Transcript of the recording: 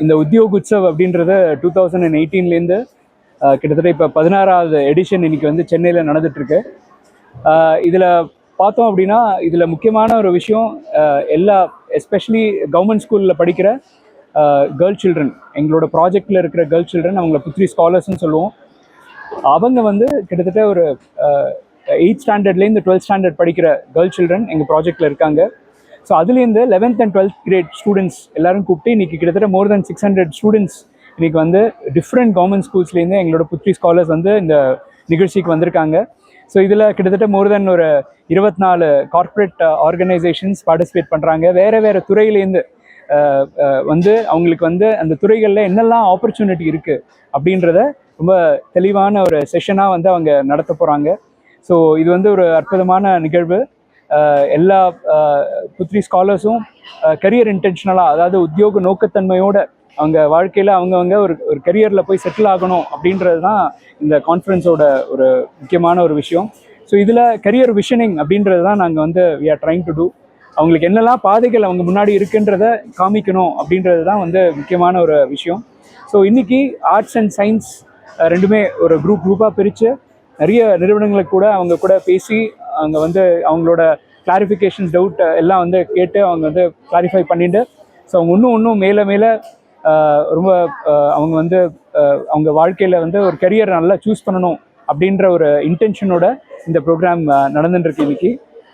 இந்த உத்யோக் உற்சவ் அப்படின்றது 2018லேருந்து கிட்டத்தட்ட இப்போ 16வது எடிஷன் இன்னைக்கு வந்து சென்னையில் நடந்துட்டுருக்கு. இதில் பார்த்தோம் அப்படின்னா இதில் முக்கியமான ஒரு விஷயம், எல்லா எஸ்பெஷலி கவர்மெண்ட் ஸ்கூலில் படிக்கிற கேர்ள் சில்ட்ரன், எங்களோட ப்ராஜெக்டில் இருக்கிற கேர்ள் சில்ட்ரன், அவங்கள புத்ரி ஸ்காலர்ஸ்ன்னு சொல்லுவோம். அவங்க வந்து கிட்டத்தட்ட ஒரு 8th ஸ்டாண்டர்ட்லேருந்து 12th ஸ்டாண்டர்ட் படிக்கிற கேர்ள் சில்ட்ரன் எங்கள் ப்ராஜெக்டில் இருக்காங்க. ஸோ அதுலேருந்து 11th and 12th great students எல்லாரும் கூப்பிட்டு இன்றைக்கி கிட்டத்தட்ட more than 600 ஸ்டூடெண்ட்ஸ் இன்றைக்கி வந்து டிஃப்ரெண்ட் கவர்மெண்ட் ஸ்கூல்ஸ்லேருந்து எங்களோட புத்ரி ஸ்காலர்ஸ் வந்து இந்த நிகழ்ச்சிக்கு வந்திருக்காங்க. ஸோ இதில் கிட்டத்தட்ட more than ஒரு 24 கார்ப்பரேட் ஆர்கனைசேஷன்ஸ் பார்ட்டிசிபேட் பண்ணுறாங்க. வேறு துறையிலேருந்து வந்து அவங்களுக்கு வந்து அந்த துறைகளில் என்னெல்லாம் ஆப்பர்ச்சுனிட்டி இருக்குது அப்படின்றத ரொம்ப தெளிவான ஒரு செஷனாக வந்து அவங்க நடத்த போகிறாங்க. ஸோ இது வந்து ஒரு அற்புதமான நிகழ்வு. எல்லா புத்ரி ஸ்காலர்ஸும் கரியர் இன்டென்ஷனலாக, அதாவது உத்தியோக நோக்கத்தன்மையோட அவங்க வாழ்க்கையில் அவங்கவுங்க ஒரு கரியரில் போய் செட்டில் ஆகணும் அப்படின்றது தான் இந்த கான்ஃபரன்ஸோட ஒரு முக்கியமான ஒரு விஷயம். ஸோ இதில் கரியர் விஷனிங் அப்படின்றது தான் நாங்கள் வந்து we are trying to do. அவங்களுக்கு என்னெல்லாம் பாதைகள் அவங்க முன்னாடி இருக்குன்றத காமிக்கணும் அப்படின்றது தான் வந்து முக்கியமான ஒரு விஷயம். ஸோ இன்றைக்கி ஆர்ட்ஸ் அண்ட் சயின்ஸ் ரெண்டுமே ஒரு குரூப்பாக பிரித்து நிறைய நிறுவனங்களுக்கு கூட அவங்க கூட பேசி அவங்க வந்து அவங்களோட கிளாரிஃபிகேஷன்ஸ், டவுட் எல்லாம் வந்து கேட்டு அவங்க வந்து கிளாரிஃபை பண்ணிட்டு, ஸோ அவங்க இன்னும் மேலே ரொம்ப அவங்க வந்து அவங்க வாழ்க்கையில் வந்து ஒரு கரியர் நல்லா சூஸ் பண்ணணும் அப்படின்ற ஒரு இன்டென்ஷனோட இந்த ப்ரோக்ராம் நடந்துட்டுருக்கு இன்றைக்கி.